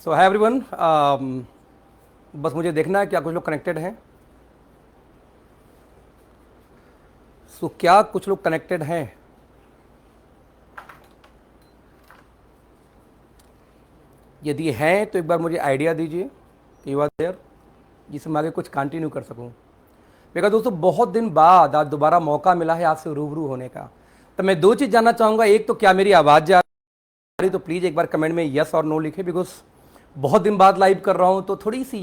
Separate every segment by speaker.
Speaker 1: सो hi everyone, बस मुझे देखना है क्या कुछ लोग कनेक्टेड हैं। क्या कुछ लोग कनेक्टेड हैं? यदि हैं तो एक बार मुझे आइडिया दीजिए कि यू आर देयर, जिससे मैं आगे कुछ कंटिन्यू कर सकूं। बिकॉज दोस्तों बहुत दिन बाद आज दोबारा मौका मिला है आपसे रूबरू होने का। तो मैं दो चीज़ जानना चाहूँगा। एक तो क्या मेरी आवाज़ जा रही, तो प्लीज़ एक बार कमेंट में यस और नो लिखे। बिकॉज बहुत दिन बाद लाइव कर रहा हूँ तो थोड़ी सी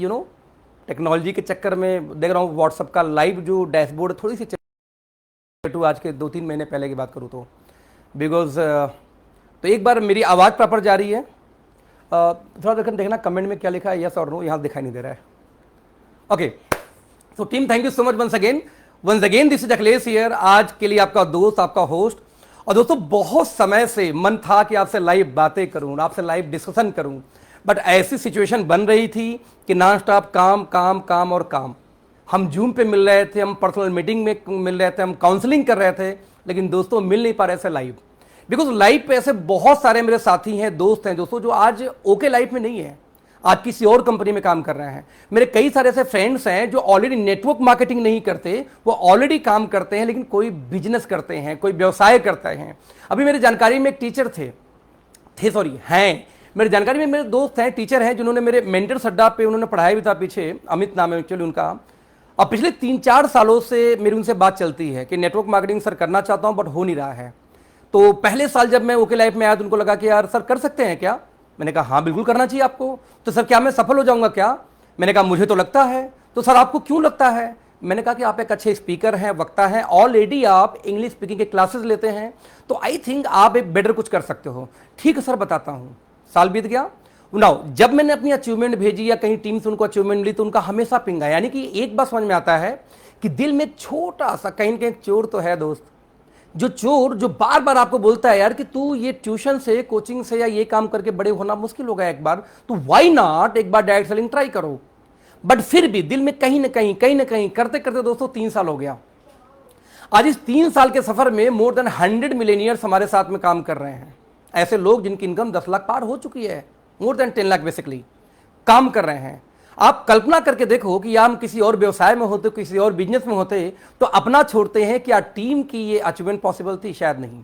Speaker 1: टेक्नोलॉजी के चक्कर में देख रहा हूँ व्हाट्सअप का लाइव जो डैशबोर्ड थोड़ी सी आज के 2-3 महीने पहले की बात करूँ तो बिकॉज तो एक बार मेरी आवाज़ प्रॉपर जा रही है। थोड़ा देखना कमेंट में क्या लिखा है, यस और नो, यहाँ दिखाई नहीं दे रहा है। Okay, so team thank you so much once again this is Akhilesh here. आज के लिए आपका दोस्त, आपका होस्ट। और दोस्तों बहुत समय से मन था कि आपसे लाइव बातें करूं, आपसे लाइव डिस्कशन करूं, बट ऐसी सिचुएशन बन रही थी कि नॉन स्टॉप काम काम काम और काम। हम जूम पे मिल रहे थे, हम पर्सनल मीटिंग में मिल रहे थे, हम काउंसलिंग कर रहे थे, लेकिन दोस्तों मिल नहीं पा रहे थे लाइव। बिकॉज लाइव पे ऐसे बहुत सारे मेरे साथी हैं, दोस्त हैं दोस्तों, जो आज ओके लाइव में नहीं है, आज किसी और कंपनी में काम कर रहे हैं। मेरे कई सारे ऐसे फ्रेंड्स हैं जो ऑलरेडी नेटवर्क मार्केटिंग नहीं करते, वो ऑलरेडी काम करते हैं, लेकिन कोई बिजनेस करते हैं, कोई व्यवसाय करते हैं। अभी मेरी जानकारी में एक टीचर हैं मेरी जानकारी में मेरे दोस्त हैं, टीचर हैं, जिन्होंने मेरे मेंटर्स अड्डा पे उन्होंने पढ़ाया भी था पीछे, अमित नाम है एक्चुअली उनका। और पिछले 3-4 सालों से मेरी उनसे बात चलती है कि नेटवर्क मार्केटिंग सर करना चाहता हूं बट हो नहीं रहा है। तो पहले साल जब मैं ओके लाइफ में आया तो उनको लगा कि यार सर कर सकते हैं क्या। मैंने कहा हाँ बिल्कुल करना चाहिए आपको। तो सर क्या मैं सफल हो जाऊंगा क्या? मैंने कहा मुझे तो लगता है। तो सर आपको क्यों लगता है? मैंने कहा कि आप एक अच्छे स्पीकर हैं, वक्ता हैं, ऑलरेडी आप इंग्लिश स्पीकिंग के क्लासेस लेते हैं, तो आई थिंक आप एक बेटर कुछ कर सकते हो। ठीक है सर बताता हूँ। साल बीत गया। नाउ जब मैंने अपनी अचीवमेंट भेजी या कहीं टीम से उनको अचीवमेंट मिली तो उनका हमेशा पिंगा, यानी कि एक बात समझ में आता है कि दिल में छोटा सा कहीं कहीं चोर तो है दोस्त, जो चोर जो बार बार आपको बोलता है यार कि तू ये ट्यूशन से, कोचिंग से या ये काम करके बड़े होना मुश्किल होगा, एक बार तो व्हाई नॉट एक बार डायरेक्ट सेलिंग ट्राई करो। बट फिर भी दिल में कहीं ना कहीं करते करते दोस्तों 3 साल हो गया। आज इस 3 साल के सफर में मोर देन 100 मिलेनियर्स हमारे साथ में काम कर रहे हैं। ऐसे लोग जिनकी इनकम 10 लाख पार हो चुकी है, मोर देन 10 लाख बेसिकली काम कर रहे हैं। आप कल्पना करके देखो कि हम किसी और व्यवसाय में होते, किसी और बिजनेस में होते, तो अपना छोड़ते हैं, क्या टीम की ये अचीवमेंट पॉसिबल थी? शायद नहीं।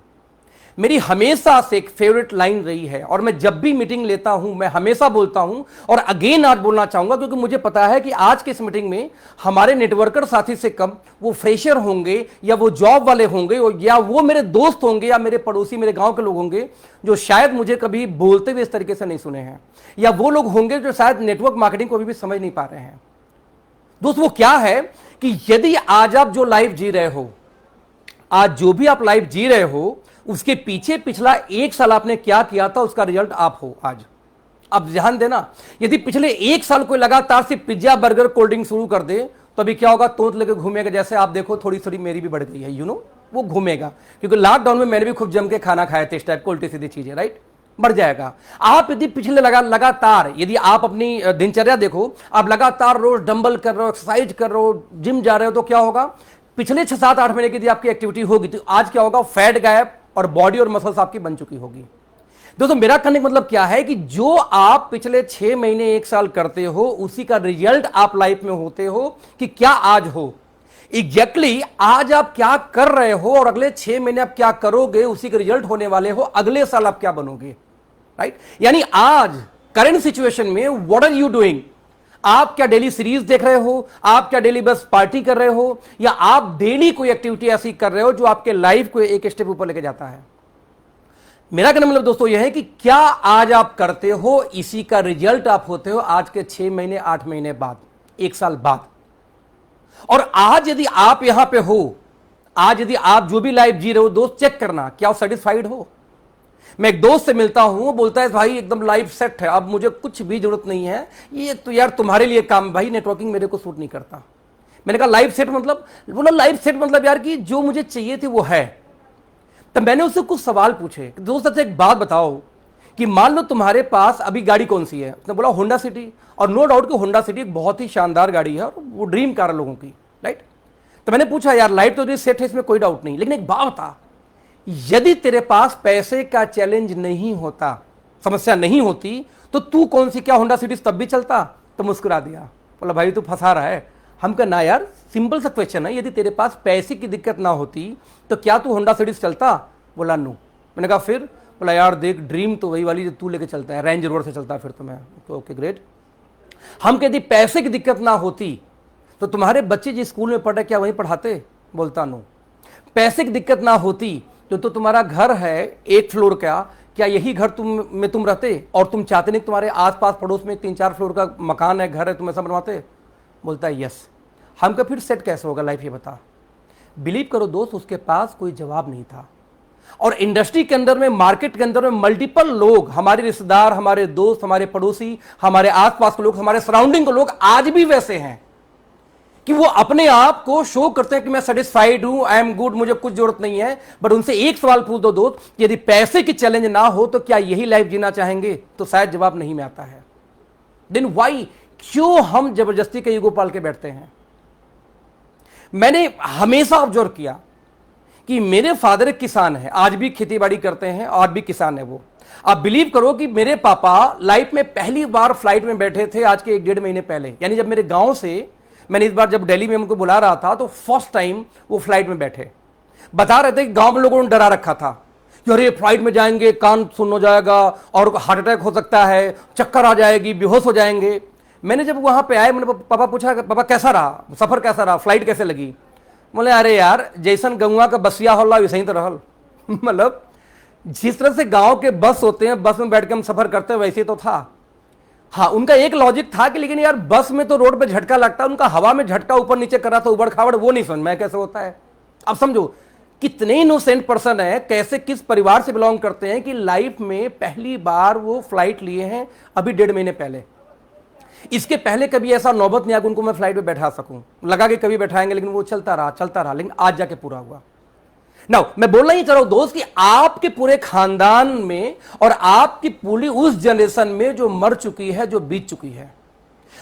Speaker 1: मेरी हमेशा से एक फेवरेट लाइन रही है और मैं जब भी मीटिंग लेता हूं मैं हमेशा बोलता हूं और अगेन आज बोलना चाहूंगा, क्योंकि मुझे पता है कि आज के इस मीटिंग में हमारे नेटवर्कर साथी से कम वो फ्रेशर होंगे या वो जॉब वाले होंगे या वो मेरे दोस्त होंगे या मेरे पड़ोसी, मेरे गांव के लोग होंगे जो शायद मुझे कभी बोलते हुए इस तरीके से नहीं सुने हैं, या वो लोग होंगे जो शायद नेटवर्क मार्केटिंग को अभी भी समझ नहीं पा रहे हैं। दोस्त वो क्या है कि यदि आज आप जो लाइफ जी रहे हो, आज जो भी आप लाइफ जी रहे हो, उसके पीछे पिछला 1 साल आपने क्या किया था, उसका रिजल्ट आप हो आज। अब ध्यान देना, यदि पिछले 1 साल कोई लगातार से पिज्जा बर्गर कोल्ड ड्रिंक शुरू कर दे तो अभी क्या होगा, तोत लेके घूमेगा। जैसे आप देखो थोड़ी थोड़ी मेरी भी बढ़ गई है, वो घूमेगा, क्योंकि लॉकडाउन में मैंने भी खूब जम के खाना खाया था, इस टाइप को उल्टी सीधी चीजें, राइट, बढ़ जाएगा। आप यदि पिछले लगातार यदि आप अपनी दिनचर्या देखो, आप लगातार रोज डंबल कर रहे हो, एक्सरसाइज कर रहे हो, जिम जा रहे हो, तो क्या होगा, पिछले 6-7-8 महीने की यदि आपकी एक्टिविटी होगी तो आज क्या होगा, फैट गायब और बॉडी और मसल्स आपकी बन चुकी होगी। दोस्तों मेरा कहने का मतलब क्या है कि जो आप पिछले 6 महीने 1 साल करते हो उसी का रिजल्ट आप लाइफ में होते हो कि क्या आज हो। एग्जैक्टली आज आप क्या कर रहे हो और अगले 6 महीने आप क्या करोगे, उसी के रिजल्ट होने वाले हो अगले साल आप क्या बनोगे, राइट। यानी आज करंट सिचुएशन में व्हाट आर यू डूइंग? आप क्या डेली सीरीज देख रहे हो? आप क्या डेली बस पार्टी कर रहे हो? या आप डेली कोई एक्टिविटी ऐसी कर रहे हो जो आपके लाइफ को एक स्टेप ऊपर लेके जाता है? मेरा कहना मतलब दोस्तों यह है कि क्या आज आप करते हो, इसी का रिजल्ट आप होते हो आज के 6 महीने, 8 महीने बाद, 1 साल बाद। और आज यदि आप यहां पे हो, आज यदि आप जो भी लाइफ जी रहे हो दोस्त, चेक करना क्या आप सेटिस्फाइड हो। मैं एक दोस्त से मिलता हूं, वो बोलता है भाई एकदम लाइफ सेट है, अब मुझे कुछ भी जरूरत नहीं है, ये तो यार तुम्हारे लिए काम, भाई नेटवर्किंग मेरे को सूट नहीं करता। मैंने कहा लाइफ सेट मतलब? बोला लाइफ सेट मतलब यार कि जो मुझे चाहिए थी वो है। तब मैंने उससे कुछ सवाल पूछे, दोस्त अच्छा एक बात बताओ कि मान लो तुम्हारे पास अभी गाड़ी कौन सी है? उसने बोला होंडा सिटी। और नो डाउट कि होंडा सिटी एक बहुत ही शानदार गाड़ी है और वो ड्रीम कार है लोगों की, राइट। तो मैंने पूछा यार लाइफ तो सेट है, इसमें कोई डाउट नहीं, लेकिन एक बात बता, यदि तेरे पास पैसे का चैलेंज नहीं होता, समस्या नहीं होती, तो तू कौन सी, क्या होंडा सिटी तब भी चलता? तो मुस्कुरा दिया, बोला भाई तू फंसा रहा है। हम कहा ना यार, सिंपल सा क्वेश्चन है, यदि तेरे पास पैसे की दिक्कत ना होती तो क्या तू होंडा सिटी चलता? बोला नो। मैंने कहा फिर? बोला यार देख, ड्रीम तो वही वाली जो तू लेके चलता है, रेंज रोवर से चलता है। फिर तो मैं तो ओके ग्रेट। हम कहते पैसे की दिक्कत ना होती तो तुम्हारे बच्चे जिस स्कूल में पढ़े क्या वहीं पढ़ाते? बोलता नो। पैसे की दिक्कत ना होती तो तुम्हारा घर है 1 फ्लोर का, क्या यही घर तुम रहते? और तुम चाहते नहीं तुम्हारे आसपास पड़ोस में 3-4 फ्लोर का मकान है, घर है, तुम ऐसा बनवाते? बोलता है यस। हम का फिर सेट कैसे होगा लाइफ, ये बता। बिलीव करो दोस्त, उसके पास कोई जवाब नहीं था। और इंडस्ट्री के अंदर में, मार्केट के अंदर में मल्टीपल लोग, हमारे रिश्तेदार, हमारे दोस्त, हमारे पड़ोसी, हमारे आसपास के लोग, हमारे सराउंडिंग के लोग आज भी वैसे हैं कि वो अपने आप को शो करते हैं कि मैं सेटिस्फाइड हूं, आई एम गुड, मुझे कुछ जरूरत नहीं है। बट उनसे एक सवाल पूछ दो दोस्त, यदि पैसे की चैलेंज ना हो तो क्या यही लाइफ जीना चाहेंगे? तो शायद जवाब नहीं में आता है। देन व्हाई, क्यों हम जबरदस्ती का ईगो पाल के बैठते हैं? मैंने हमेशा ऑब्जर्व किया कि मेरे फादर एक किसान है, आज भी खेती बाड़ी करते हैं, आज भी किसान है वो। आप बिलीव करो कि मेरे पापा लाइफ में पहली बार फ्लाइट में बैठे थे आज के 1-1.5 महीने पहले। यानी जब मेरे गांव से, मैंने इस बार जब दिल्ली में उनको बुला रहा था तो फर्स्ट टाइम वो फ्लाइट में बैठे। बता रहे थे कि गांव में लोगों ने डरा रखा था कि अरे फ्लाइट में जाएंगे कान सुन हो जाएगा और हार्ट अटैक हो सकता है, चक्कर आ जाएगी, बेहोश हो जाएंगे। मैंने जब वहां पे आए, मैंने पापा पूछा पापा कैसा रहा, सफर कैसा रहा, फ्लाइट कैसे लगी? बोले अरे यार जैसन गंगा का बसिया होला वैसे ही तो रहल। मतलब जिस तरह से गांव के बस होते हैं, बस में बैठ के हम सफर करते हैं, वैसे तो था। हाँ, उनका एक लॉजिक था कि लेकिन यार बस में तो रोड पे झटका लगता है, उनका हवा में झटका ऊपर नीचे कर रहा था, उबड़ खाबड़, वो नहीं समझ में कैसे होता है। अब समझो कितने इनोसेंट पर्सन है, कैसे किस परिवार से बिलोंग करते हैं कि लाइफ में पहली बार वो फ्लाइट लिए हैं अभी 1.5 महीने पहले। इसके पहले कभी ऐसा नौबत नहीं आया कि उनको मैं फ्लाइट में बैठा सकूं, लगा कि कभी बैठाएंगे, लेकिन वो चलता रहा, लेकिन आज जाके पूरा हुआ। नाउ मैं बोलना ही चाह रहा हूं दोस्त कि आपके पूरे खानदान में और आपकी पूरी उस जनरेशन में जो मर चुकी है, जो बीत चुकी है।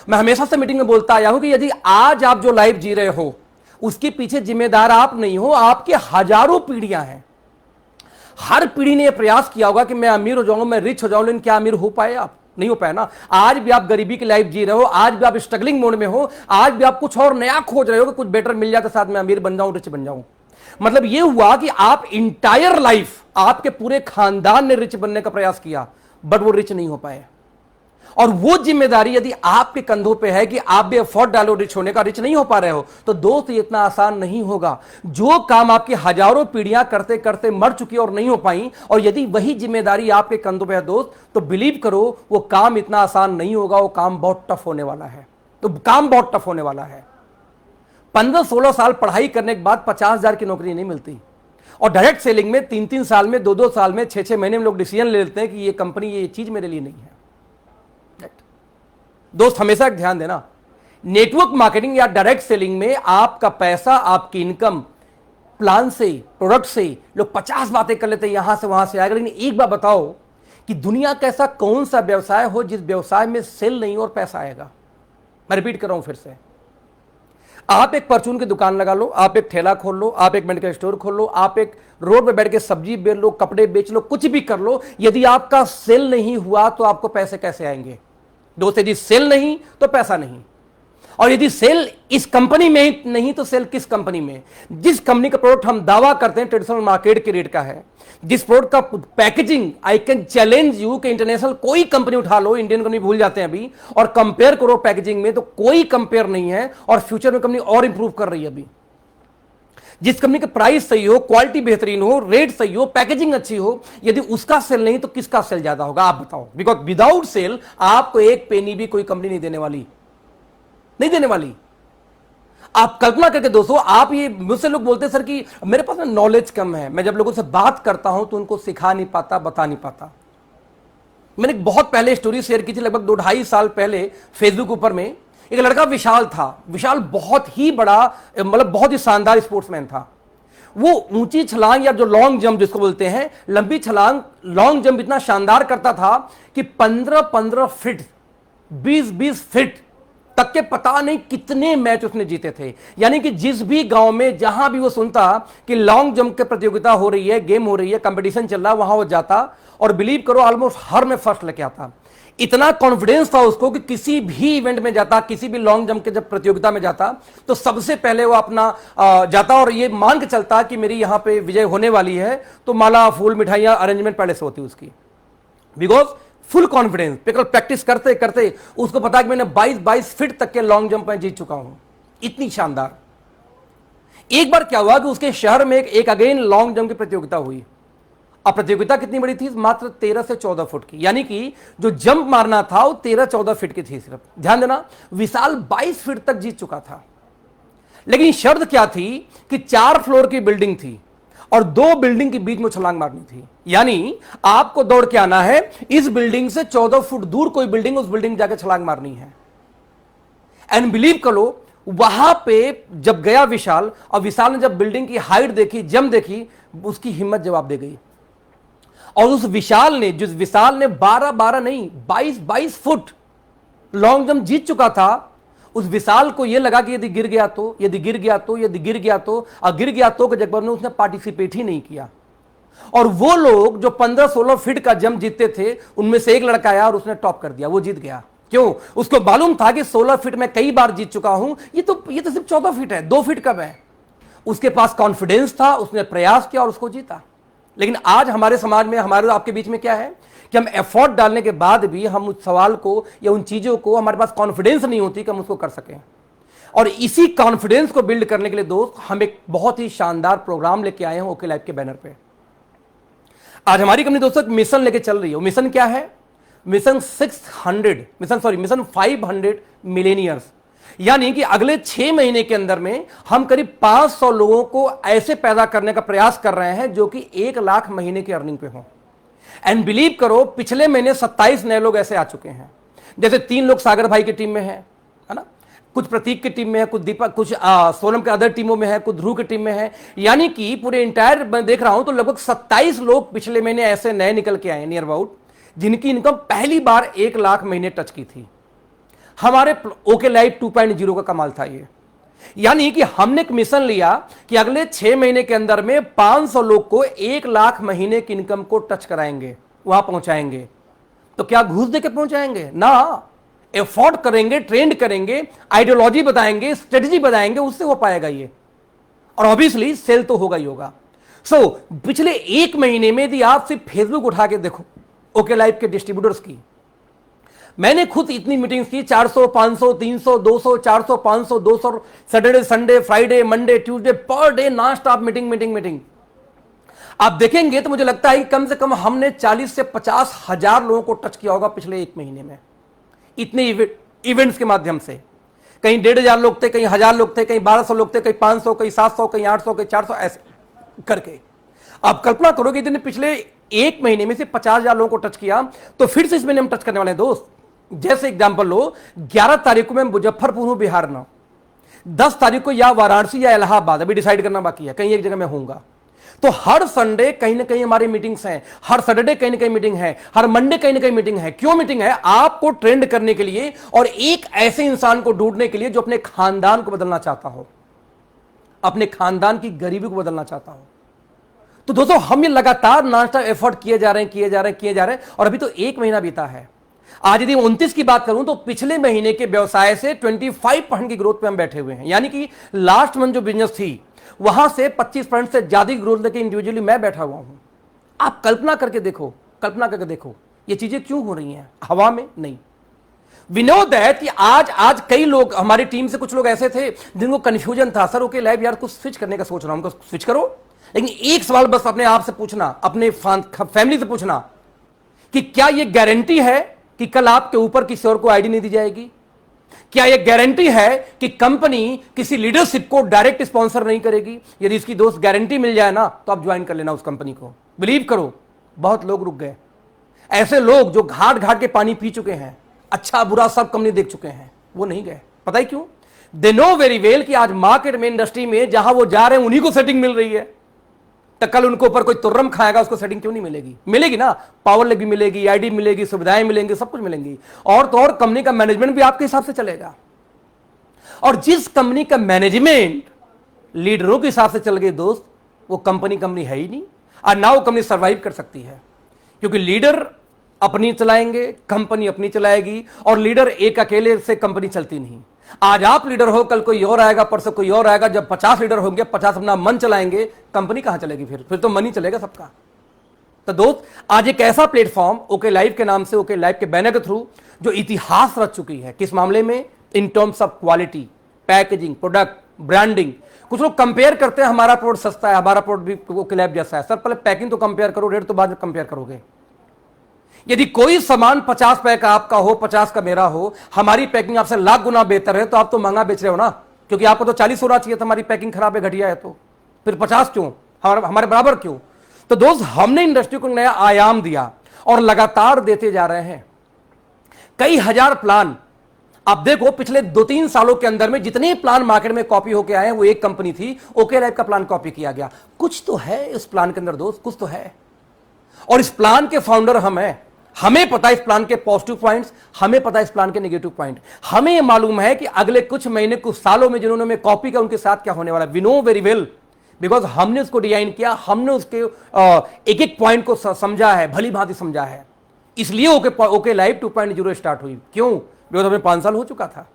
Speaker 1: मैं हमेशा से मीटिंग में बोलता आया हूं कि यदि आज आप जो लाइफ जी रहे हो उसके पीछे जिम्मेदार आप नहीं हो, आपके हजारों पीढ़ियां हैं। हर पीढ़ी ने यह प्रयास किया होगा कि मैं अमीर हो जाऊंगा, मैं रिच हो जाऊं, लेकिन क्या अमीर हो पाए आप? नहीं हो पाए ना। आज भी आप गरीबी की लाइफ जी रहे हो, आज भी आप स्ट्रगलिंग मोड में हो, आज भी आप कुछ और नया खोज रहे हो कि कुछ बेटर मिल जाए तो साथ में अमीर बन जाऊं, रिच बन जाऊं। मतलब यह हुआ कि आप इंटायर लाइफ, आपके पूरे खानदान ने रिच बनने का प्रयास किया, बट वो रिच नहीं हो पाए। और वो जिम्मेदारी यदि आपके कंधों पे है कि आप भी एफर्ट डालो रिच होने का, रिच नहीं हो पा रहे हो, तो दोस्त ये इतना आसान नहीं होगा। जो काम आपकी हजारों पीढ़ियां करते करते मर चुकी और नहीं हो पाई, और यदि वही जिम्मेदारी आपके कंधों पे है दोस्त, तो बिलीव करो वो काम इतना आसान नहीं होगा, वो काम बहुत टफ होने वाला है। तो काम बहुत टफ होने वाला है। 15-16 साल पढ़ाई करने के बाद 50,000 की नौकरी नहीं मिलती, और डायरेक्ट सेलिंग में 3-3 साल में, 2-2 साल में, 6-6 महीने में लोग डिसीजन ले लेते हैं कि ये कंपनी, ये चीज मेरे लिए नहीं है। दोस्त हमेशा एक ध्यान देना, नेटवर्क मार्केटिंग या डायरेक्ट सेलिंग में आपका पैसा, आपकी इनकम प्लान से, प्रोडक्ट से लोग 50 बातें कर लेते हैं, यहां से वहां से आएगा। लेकिन एक बात बताओ कि दुनिया का ऐसा कौन सा व्यवसाय हो जिस व्यवसाय में सेल नहीं और पैसा आएगा? मैं रिपीट कर रहा हूं फिर से। आप एक परचून की दुकान लगा लो, आप एक ठेला खोल लो, आप एक मेडिकल स्टोर खोल लो, आप एक रोड पे बैठ के सब्जी बेच लो, कपड़े बेच लो, कुछ भी कर लो, यदि आपका सेल नहीं हुआ तो आपको पैसे कैसे आएंगे? दोस्त यदि सेल नहीं तो पैसा नहीं, और यदि सेल इस कंपनी में नहीं तो सेल किस कंपनी में? जिस कंपनी का प्रोडक्ट हम दावा करते हैं ट्रेडिशनल मार्केट के रेट का है, जिस प्रोडक्ट का packaging, I can challenge you कि इंटरनेशनल कोई कंपनी उठा लो, इंडियन कंपनी भूल जाते हैं अभी, और कंपेयर करो पैकेजिंग में तो कोई कंपेयर नहीं है, और फ्यूचर में कंपनी और इंप्रूव कर रही है अभी। जिस कंपनी का प्राइस सही हो, क्वालिटी बेहतरीन हो, रेट सही हो, पैकेजिंग अच्छी हो, यदि उसका सेल नहीं तो किसका सेल ज्यादा होगा? आप बताओ। बिकॉज विदाउट सेल आपको एक पेनी भी कोई कंपनी नहीं देने वाली, नहीं देने वाली। आप कल्पना करके दोस्तों, आप ये, मुझसे लोग बोलते हैं सर कि मेरे पास नॉलेज कम है, मैं जब लोगों से बात करता हूं तो उनको सिखा नहीं पाता, बता नहीं पाता। मैंने बहुत पहले स्टोरी शेयर की थी, लगभग 2-2.5 साल पहले फेसबुक ऊपर में। एक लड़का विशाल था, विशाल बहुत ही बड़ा, मतलब बहुत ही शानदार स्पोर्ट्समैन था। वो ऊंची छलांग या जो लॉन्ग जंप जिसको बोलते हैं, लंबी छलांग, लॉन्ग जंप इतना शानदार करता था कि 15-15 फीट, 20-20 फीट तक के पता नहीं कितने मैच उसने जीते थे। यानी कि जिस भी गांव में, जहां भी वो सुनता कि लॉन्ग जंप की प्रतियोगिता हो रही है, गेम हो रही है, कंपटीशन चल रहा है, वहां वो जाता, और बिलीव करो ऑलमोस्ट हर में फर्स्ट लेके आता। इतना कॉन्फिडेंस था उसको कि किसी भी इवेंट में जाता, किसी भी लॉन्ग जंप के जब प्रतियोगिता में जाता, तो सबसे पहले वो अपना जाता और ये मान के चलता कि मेरी यहां पे विजय होने वाली है, तो माला, फूल, मिठाइयां अरेंजमेंट पहले से होती उसकी, बिकॉज फुल कॉन्फिडेंस। प्रैक्टिस करते करते उसको पता कि मैंने 22 फीट तक के लॉन्ग जंप में जीत चुका हूं। इतनी शानदार। एक बार क्या हुआ कि उसके शहर में एक अगेन लॉन्ग जंप की प्रतियोगिता हुई। अब प्रतियोगिता कितनी बड़ी थी? मात्र 13 से 14 फुट की, यानी कि जो जंप मारना था वो 13-14 फीट की थी सिर्फ। ध्यान देना, विशाल 22 फीट तक जीत चुका था। लेकिन शर्त क्या थी कि 4 फ्लोर की बिल्डिंग थी और 2 बिल्डिंग के बीच में छलांग मारनी थी। यानी आपको दौड़ के आना है, इस बिल्डिंग से 14 फुट दूर कोई बिल्डिंग, उस बिल्डिंग जाके छलांग मारनी है। एंड बिलीव करो, वहां पे जब गया विशाल, और विशाल ने जब बिल्डिंग की हाइट देखी, जंप देखी, उसकी हिम्मत जवाब दे गई। और उस विशाल ने, जिस विशाल ने 12 नहीं 22 फुट लॉन्ग जंप जीत चुका था, उस विशाल को यह लगा कि यदि गिर गया तो, यदि गिर गया तो, यदि गिर गया तो, और गिर गया तो के जगह में उसने पार्टिसिपेट ही नहीं किया। और वो लोग जो 15-16 फीट का जंप जीतते थे, उनमें से एक लड़का आया और उसने टॉप कर दिया, वो जीत गया। क्यों? उसको मालूम था कि 16 फीट में कई बार जीत चुका हूं, ये तो सिर्फ 14 फीट है, 2 फीट कब है। उसके पास कॉन्फिडेंस था, उसने प्रयास किया और उसको जीता। लेकिन आज हमारे समाज में, हमारे आपके बीच में क्या है कि हम एफर्ट डालने के बाद भी हम उस सवाल को या उन चीजों को, हमारे पास कॉन्फिडेंस नहीं होती कि हम उसको कर सकें। और इसी कॉन्फिडेंस को बिल्ड करने के लिए दोस्त, हम एक बहुत ही शानदार प्रोग्राम लेके आए हैं ओके लाइफ के बैनर पे। आज हमारी कंपनी दोस्तों मिशन लेके चल रही है। मिशन क्या है? मिशन 500 मिलेनियर्स, यानी कि अगले 6 महीने के अंदर में हम करीब 500 लोगों को ऐसे पैदा करने का प्रयास कर रहे हैं जो कि 1 लाख महीने की अर्निंग पे हो। एंड बिलीव करो, पिछले महीने 27 नए लोग ऐसे आ चुके हैं। जैसे 3 लोग सागर भाई की टीम में है ना, कुछ प्रतीक की टीम में है, कुछ दीपक, कुछ सोनम के अदर टीमों में है, कुछ ध्रुव की टीम में है। यानी कि पूरे इंटायर मैं देख रहा हूं तो लगभग 27 लोग पिछले महीने ऐसे नए निकल के आए नियर अबाउट, जिनकी इनकम पहली बार 1 लाख महीने टच की थी। हमारे ओके लाइफ 2.0 का कमाल था ये। यानी कि हमने एक मिशन लिया कि अगले 6 महीने के अंदर में 500 लोग को 1 लाख महीने की इनकम को टच कराएंगे, वहां पहुंचाएंगे। तो क्या घूस देके पहुंचाएंगे ना, एफोर्ड करेंगे, ट्रेंड करेंगे, आइडियोलॉजी बताएंगे, स्ट्रेटजी बताएंगे, उससे हो पाएगा ये। और ऑब्वियसली सेल तो होगा ही होगा। सो पिछले 1 महीने में यदि आप सिर्फ फेसबुक उठा के देखो ओके लाइफ के डिस्ट्रीब्यूटर्स की, मैंने खुद इतनी मीटिंग्स की, 400, 500, 300, 200, 400, 500, 200, Saturday, Sunday, Friday, Monday, Tuesday, per day non stop meeting. आप देखेंगे तो मुझे लगता है कि कम से कम हमने 40 से 50 हजार लोगों को टच किया होगा पिछले 1 महीने में, इतने इवेंट्स के माध्यम से। कहीं 1,500 लोग थे, कहीं 1000 लोग थे, कहीं 1200 लोग थे, कहीं 500, कहीं 700, कहीं 800, कहीं 400, ऐसे करके। आप कल्पना करोगे कि पिछले 1 महीने में से 50,000 लोगों को टच किया, तो फिर से इस महीने हम टच करने वाले हैं दोस्त। जैसे एग्जांपल लो, 11 तारीख को मैं मुजफ्फरपुर हूं, बिहार ना, 10 तारीख को या वाराणसी या इलाहाबाद, अभी डिसाइड करना बाकी है, कहीं एक जगह मैं होऊंगा। तो हर संडे कहीं ना कहीं हमारी मीटिंग्स हैं, हर सैटरडे कहीं ना कहीं मीटिंग है, हर मंडे कहीं ना कहीं मीटिंग है। क्यों मीटिंग है? आपको ट्रेंड करने के लिए और एक ऐसे इंसान को ढूंढने के लिए जो अपने खानदान को बदलना चाहता हो, अपने खानदान की गरीबी को बदलना चाहता हो। तो दोस्तों, हम ये लगातार नॉन स्टॉप एफर्ट किए जा रहे हैं और अभी तो 1 महीना बीता है। आज यदि 29 की बात करूं तो पिछले महीने के व्यवसाय से 25% की ग्रोथ पे हम बैठे हुए हैं। यानी कि लास्ट मंथ जो बिजनेस थी वहां से 25% से ज्यादा ग्रोथ लेके इंडिविजुअली मैं बैठा हुआ हूं। आप कल्पना करके देखो ये चीजें क्यों हो रही हैं, हवा में नहीं। वी नो दैट कि आज कई लोग, हमारी टीम से कुछ लोग ऐसे थे जिनको कंफ्यूजन था, सर ओके लाइव यार कुछ स्विच करने का सोच रहा हूं, उनको स्विच करो। लेकिन एक सवाल बस अपने आप से पूछना, अपने फैमिली से पूछना कि क्या यह गारंटी है कि कल आपके ऊपर किसी और को आईडी नहीं दी जाएगी? क्या यह गारंटी है कि कंपनी किसी लीडरशिप को डायरेक्ट स्पॉन्सर नहीं करेगी? यदि इसकी दोस्त गारंटी मिल जाए ना, तो आप ज्वाइन कर लेना उस कंपनी को। बिलीव करो, बहुत लोग रुक गए। ऐसे लोग जो घाट घाट के पानी पी चुके हैं, अच्छा बुरा सब कंपनी देख चुके हैं, वो नहीं गए। पता है क्यों? दे नो वेरी वेल कि आज मार्केट में, इंडस्ट्री में जहां वो जा रहे हैं उन्हीं को सेटिंग मिल रही है। तो कल उनको ऊपर कोई तुर्रम खाएगा, उसको सेटिंग क्यों नहीं मिलेगी? मिलेगी ना, पावर लेग भी मिलेगी, आईडी मिलेगी, सुविधाएं मिलेंगी, सब कुछ मिलेंगी। और तो और कंपनी का मैनेजमेंट भी आपके हिसाब से चलेगा। और जिस कंपनी का मैनेजमेंट लीडरों के हिसाब से चल गई दोस्त, वो कंपनी है ही नहीं। और ना वो कंपनी सर्वाइव कर सकती है, क्योंकि लीडर अपनी चलाएंगे, कंपनी अपनी चलाएगी, और लीडर एक अकेले से कंपनी चलती नहीं। आज आप लीडर हो, कल कोई और आएगा, परसों कोई और आएगा। जब 50 लीडर होंगे, 50 अपना मन चलाएंगे, कंपनी कहां चलेगी? फिर तो मन ही चलेगा सबका। तो दोस्त, आज एक ऐसा प्लेटफॉर्म ओके लाइफ के नाम से, ओके लाइफ के बैनर के थ्रू, जो इतिहास रच चुकी है। किस मामले में? In terms of quality, packaging, product, branding. कुछ लोग कंपेयर करते हैं, हमारा प्रोडक्ट सस्ता है, हमारा प्रोडक्ट भी ओके लाइफ जैसा है। सर पहले पैकिंग तो कंपेयर करो, रेट तो बाद में कंपेयर करोगे। यदि कोई सामान 50 रुपए का आपका हो, 50 का मेरा हो, हमारी पैकिंग आपसे लाख गुना बेहतर है, तो आप तो महंगा बेच रहे हो ना, क्योंकि आपको तो 40 होना चाहिए था। हमारी पैकिंग खराब है, घटिया है, तो फिर 50 क्यों? हमारे बराबर क्यों? तो दोस्त, हमने इंडस्ट्री को नया आयाम दिया और लगातार देते जा रहे हैं। कई हजार प्लान आप देखो, पिछले 2-3 सालों के अंदर में जितने प्लान मार्केट में कॉपी होकर आए हैं, वो एक कंपनी थी, ओके लाइफ का प्लान कॉपी किया गया। कुछ तो है इस प्लान के अंदर दोस्त, कुछ तो है। और इस प्लान के फाउंडर हम हैं। हमें पता है इस प्लान के पॉजिटिव पॉइंट्स, हमें पता है इस प्लान के नेगेटिव पॉइंट। हमें मालूम है कि अगले कुछ महीने, कुछ सालों में जिन्होंने कॉपी किया, उनके साथ क्या होने वाला है। We know very well, because हमने उसको डिजाइन किया, हमने उसके एक एक पॉइंट को समझा है, भली भांति समझा है। इसलिए ओके लाइफ 2.0 स्टार्ट हुई। क्यों? बिकॉज हमें 5 साल हो चुका था।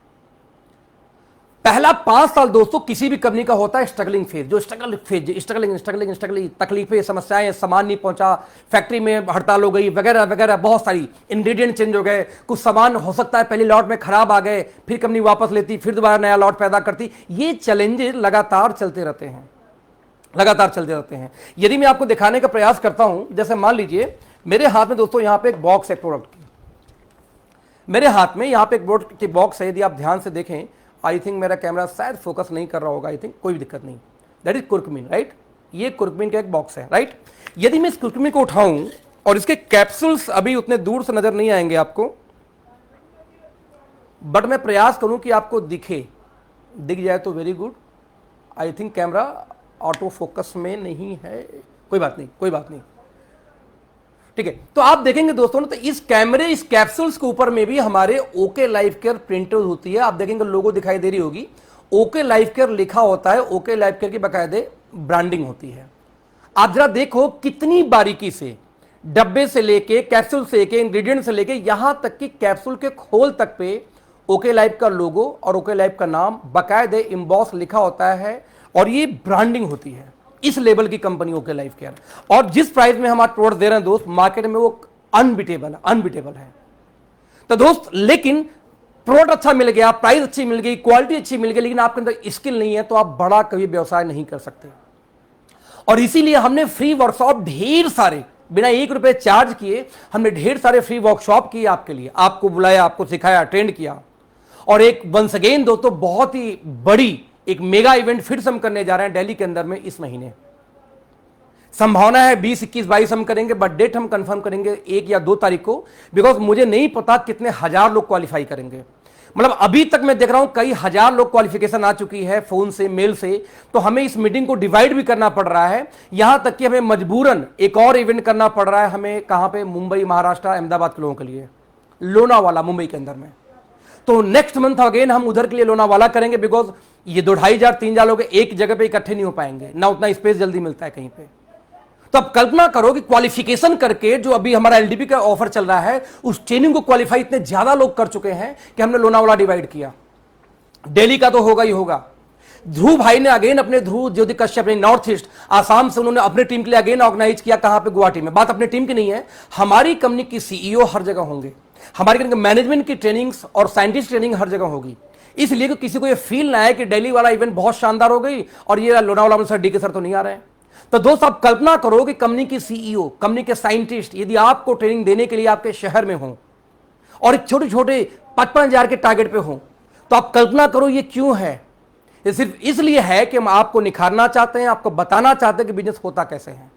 Speaker 1: पहला 5 साल दोस्तों किसी भी कंपनी का होता है स्ट्रगलिंग फेज, जो स्ट्रगलिंग तकलीफें, समस्याएं, सामान नहीं पहुंचा, फैक्ट्री में हड़ताल हो गई, वगैरह वगैरह, बहुत सारी इंग्रेडिएंट चेंज हो गए, कुछ सामान हो सकता है पहले लॉट में खराब आ गए, फिर कंपनी वापस लेती, फिर दोबारा नया लॉट पैदा करती। ये चैलेंजेस लगातार चलते रहते हैं, लगातार चलते रहते हैं। यदि मैं आपको दिखाने का प्रयास करता हूं, जैसे मान लीजिए मेरे हाथ में दोस्तों यहां पे एक बॉक्स है प्रोडक्ट की, मेरे हाथ में यहां पे एक प्रोडक्ट की बॉक्स है। यदि आप ध्यान से देखें, आई थिंक मेरा कैमरा शायद फोकस नहीं कर रहा होगा, आई थिंक कोई भी दिक्कत नहीं। That is curcumin, right? ये कुर्कुमिन का एक बॉक्स है, राइट? यदि मैं इस कुर्कुमिन को उठाऊं, और इसके कैप्सूल्स अभी उतने दूर से नजर नहीं आएंगे आपको, बट मैं प्रयास करूं कि आपको दिख जाए तो very good. I think camera auto focus में नहीं है, कोई बात नहीं, कोई बात नहीं, ठीक है। तो आप देखेंगे दोस्तों, तो इस कैप्सूल्स के ऊपर में भी हमारे ओके लाइफ केयर प्रिंटेड होती है। आप देखेंगे लोगो दिखाई दे रही होगी, ओके लाइफ केयर लिखा होता है, ओके लाइफ केयर की बाकायदे ब्रांडिंग होती है। आप जरा देखो कितनी बारीकी से, डब्बे से लेके, कैप्सूल से लेके, इंग्रेडिएंट से लेके, यहां तक कि कैप्सूल के खोल तक पे ओके लाइफ का लोगो और ओके लाइफ का नाम बाकायदे इम्बॉस लिखा होता है, और ये ब्रांडिंग होती है इस लेवल की कंपनी ओके लाइफ केयर। और जिस प्राइस में हम आज प्रोडक्ट दे रहे हैं दोस्त, मार्केट में वो अनबीटेबल है। तो दोस्त, लेकिन प्रोडक्ट अच्छा मिल गया, प्राइस अच्छी मिल गई, क्वालिटी अच्छी मिल गई, लेकिन आपके अंदर स्किल नहीं है, तो आप बड़ा कभी व्यवसाय नहीं कर सकते। और इसीलिए हमने फ्री वर्कशॉप ढेर सारे, बिना 1 रुपए चार्ज किए, हमने ढेर सारे फ्री वर्कशॉप किए आपके लिए, आपको बुलाया, आपको सिखाया, ट्रेंड किया। और एक वंस अगेन दोस्तों बहुत ही बड़ी एक मेगा इवेंट फिर से हम करने जा रहे हैं दिल्ली के अंदर में इस महीने। संभावना है 20, 21, 22 हम करेंगे, बट डेट हम कंफर्म करेंगे 1 या 2 तारीख को, बिकॉज मुझे नहीं पता कितने हजार लोग क्वालिफाई करेंगे। मतलब अभी तक मैं देख रहा हूं कई हजार लोग क्वालिफिकेशन आ चुकी है, फोन से, मेल से। तो हमें इस मीटिंग को डिवाइड भी करना पड़ रहा है, यहां तक कि हमें मजबूरन एक और इवेंट करना पड़ रहा है हमें। कहां पे? मुंबई, महाराष्ट्र, अहमदाबाद के लोगों के लिए, लोनावाला, मुंबई के अंदर में। तो नेक्स्ट मंथ अगेन हम उधर के लिए लोनावाला करेंगे, बिकॉज ये 2,500-3,000 लोग एक जगह पे इकट्ठे नहीं हो पाएंगे, ना उतना स्पेस जल्दी मिलता है कहीं पे। तो अब कल्पना करो कि क्वालिफिकेशन करके, जो अभी हमारा एलडीपी का ऑफर चल रहा है, उस ट्रेनिंग को क्वालिफाई इतने ज्यादा लोग कर चुके हैं कि हमने लोनावाला डिवाइड किया। दिल्ली का तो होगा ही होगा। ध्रुव भाई ने अगेन अपने, ध्रुव ज्योति कश्यप ने नॉर्थ ईस्ट आसाम से उन्होंने अपने टीम के लिए अगेन ऑर्गेनाइज किया। कहां पे? गुवाहाटी में। बात अपने टीम की नहीं है, हमारी कंपनी की सीईओ हर जगह होंगे, हमारी कंपनी मैनेजमेंट की ट्रेनिंग्स और साइंटिस्ट ट्रेनिंग हर जगह होगी। इसलिए कि किसी को ये फील ना है कि दिल्ली वाला इवेंट बहुत शानदार हो गई और ये लोनावाला में सर, डी के सर तो नहीं आ रहे हैं। तो दोस्त, आप कल्पना करो कि कंपनी की सीईओ, कंपनी के साइंटिस्ट यदि आपको ट्रेनिंग देने के लिए आपके शहर में हो और एक छोटे छोटे 55,000 के टारगेट पे हो, तो आप कल्पना करो ये क्यों है। ये सिर्फ इसलिए है कि हम आपको निखारना चाहते हैं, आपको बताना चाहते हैं कि बिजनेस होता कैसे है।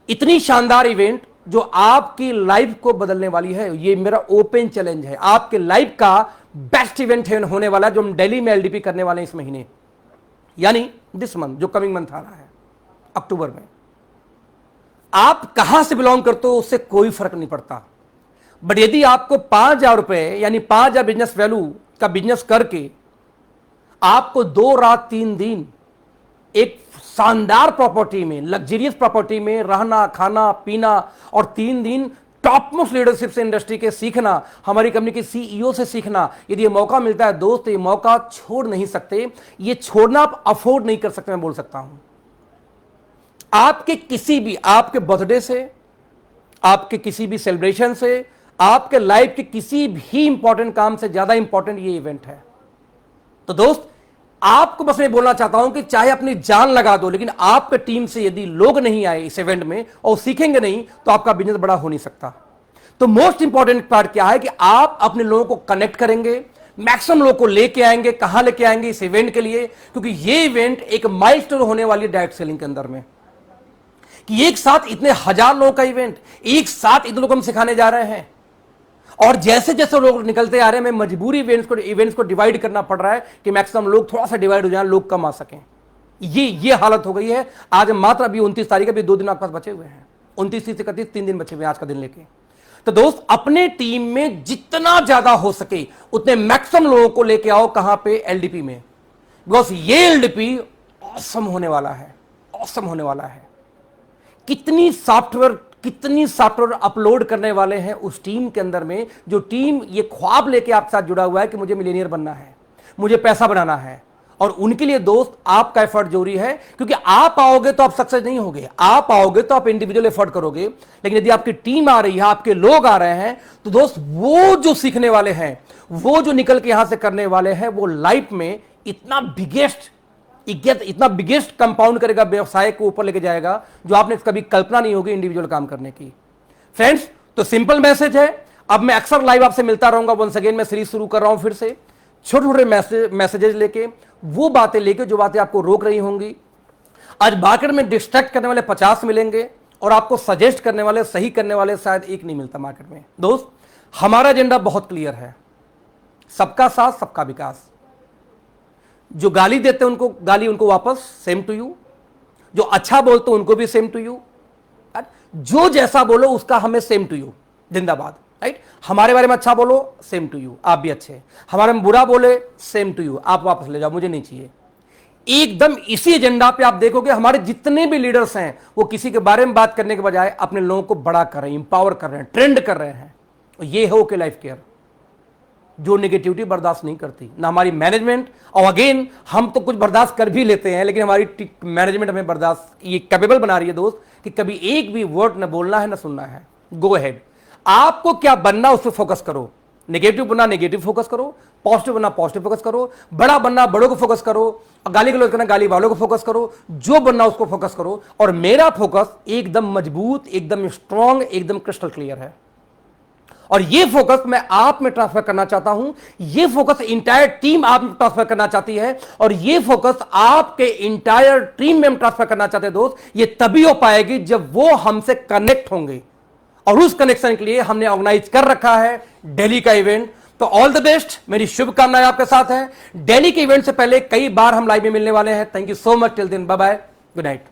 Speaker 1: इतनी शानदार इवेंट जो आपकी लाइफ को बदलने वाली है, ये मेरा ओपन चैलेंज है। आपके लाइफ का बेस्ट इवेंट होने वाला है, जो हम दिल्ली में एलडीपी करने वाले हैं इस महीने, यानी दिस मंथ, जो कमिंग मंथ आ रहा है अक्टूबर में। आप कहां से बिलोंग करते हो उससे कोई फर्क नहीं पड़ता, बट यदि आपको 5,000 रुपए यानी 5,000 बिजनेस वैल्यू का बिजनेस करके आपको 2 रात 3 दिन एक शानदार प्रॉपर्टी में, लग्जरियस प्रॉपर्टी में रहना, खाना, पीना और 3 दिन टॉप मोस्ट लीडरशिप से इंडस्ट्री के सीखना, हमारी कंपनी के सीईओ से सीखना, यदि ये मौका मिलता है दोस्त, ये मौका छोड़ नहीं सकते। ये छोड़ना आप अफोर्ड नहीं कर सकते, मैं बोल सकता हूं। आपके किसी भी, आपके बर्थडे से, आपके किसी भी सेलिब्रेशन से, आपके लाइफ के किसी भी इंपॉर्टेंट काम से ज्यादा इंपॉर्टेंट ये इवेंट है। तो दोस्त, आपको बस मैं बोलना चाहता हूं कि चाहे अपनी जान लगा दो, लेकिन आपके टीम से यदि लोग नहीं आए इस इवेंट में और सीखेंगे नहीं, तो आपका बिजनेस बड़ा हो नहीं सकता। तो मोस्ट इंपॉर्टेंट पार्ट क्या है कि आप अपने लोगों को कनेक्ट करेंगे, मैक्सिमम लोगों को लेके आएंगे। कहां लेके आएंगे? इस इवेंट के लिए, क्योंकि ये इवेंट एक माइलस्टोन होने वाली है डायरेक्ट सेलिंग के अंदर में, कि एक साथ इतने हजार लोगों का इवेंट, एक साथ इतने लोग हम सिखाने जा रहे हैं। और जैसे जैसे लोग निकलते आ रहे हैं, मैं मजबूरी इवेंट्स को डिवाइड करना पड़ रहा है कि मैक्सिमम लोग थोड़ा सा डिवाइड हो जाए, लोग कम आ सकें। ये हालत हो गई है। आज मात्र अभी 29 तारीख, अभी 2 दिन आपके पास बचे हुए हैं, 29 30 31 3 दिन बचे हुए हैं आज का दिन लेके। तो दोस्त, अपने टीम में जितना ज्यादा हो सके उतने मैक्सिमम लोगों को लेके आओ। कहां पे? एलडीपी में। बिकॉज ये एलडीपी ऑसम होने वाला है, ऑसम होने वाला है। कितनी सॉफ्टवेयर अपलोड करने वाले हैं उस टीम के अंदर में, जो टीम ये ख्वाब लेके आपके साथ जुड़ा हुआ है कि मुझे मिलियनियर बनना है, मुझे पैसा बनाना है। और उनके लिए दोस्त आपका एफर्ट जरूरी है, क्योंकि आप आओगे तो आप सक्सेस नहीं होगे, आप आओगे तो आप इंडिविजुअल एफर्ट करोगे। लेकिन यदि आपकी टीम आ रही है, आपके लोग आ रहे हैं, तो दोस्त वो जो सीखने वाले हैं, वो जो निकल के यहां से करने वाले हैं, वो लाइफ में इतना बिगेस्ट कंपाउंड करेगा, व्यवसाय को ऊपर लेके जाएगा, जो आपने कभी कल्पना नहीं होगी इंडिविजुअल काम करने की। फ्रेंड्स, तो सिंपल मैसेज है, अब मैं अक्सर लाइव आपसे मिलता रहूंगा। वंस अगेन मैं सीरीज शुरू कर रहा हूं फिर से, छोटे छोटे मैसेजेस लेके, वो बातें लेके जो बातें आपको रोक रही होंगी। आज मार्केट में डिस्ट्रैक्ट करने वाले 50 मिलेंगे और आपको सजेस्ट करने वाले, सही करने वाले शायद एक नहीं मिलता मार्केट में। दोस्त, हमारा एजेंडा बहुत क्लियर है, सबका साथ सबका विकास। जो गाली देते हैं उनको गाली, उनको वापस, सेम टू यू। जो अच्छा बोलते हैं उनको भी सेम टू यू। जो जैसा बोलो उसका हमें सेम टू यू, जिंदाबाद। राइट? हमारे बारे में अच्छा बोलो, सेम टू यू, आप भी अच्छे। हमारे में बुरा बोले, सेम टू यू, आप वापस ले जाओ, मुझे नहीं चाहिए। एकदम इसी एजेंडा पे आप देखोगे हमारे जितने भी लीडर्स हैं, वो किसी के बारे में बात करने के बजाय अपने लोगों को बड़ा कर रहे हैं, इंपावर कर रहे हैं, ट्रेंड कर रहे हैं। ये है ओके लाइफ केयर, जो नेगेटिविटी बर्दाश्त नहीं करती, ना हमारी मैनेजमेंट। और अगेन, हम तो कुछ बर्दाश्त कर भी लेते हैं, लेकिन हमारी मैनेजमेंट हमें बर्दाश्त ये कैपेबल बना रही है दोस्त, कि कभी एक भी वर्ड न बोलना है, न सुनना है। गो अहेड, आपको क्या बनना उस पर फोकस करो। नेगेटिव बनना नेगेटिव फोकस करो, पॉजिटिव बनना पॉजिटिव फोकस करो, बड़ा बनना बड़ों को फोकस करो, गाली गलौज करना गाली वालों को फोकस करो, जो बनना उसको फोकस करो। और मेरा फोकस एकदम मजबूत, एकदम स्ट्रांग, एकदम क्रिस्टल क्लियर है। और ये फोकस मैं आप में ट्रांसफर करना चाहता हूं, ये फोकस इंटायर टीम आप में ट्रांसफर करना चाहती है, और ये फोकस आपके इंटायर टीम में हम ट्रांसफर करना चाहते हैं दोस्त। ये तभी हो पाएगी जब वो हमसे कनेक्ट होंगे, और उस कनेक्शन के लिए हमने ऑर्गेनाइज कर रखा है दिल्ली का इवेंट। तो ऑल द बेस्ट, मेरी शुभकामनाएं आपके साथ है। दिल्ली के इवेंट से पहले कई बार हम लाइव में मिलने वाले हैं। Thank you so much, till then, bye bye, good night.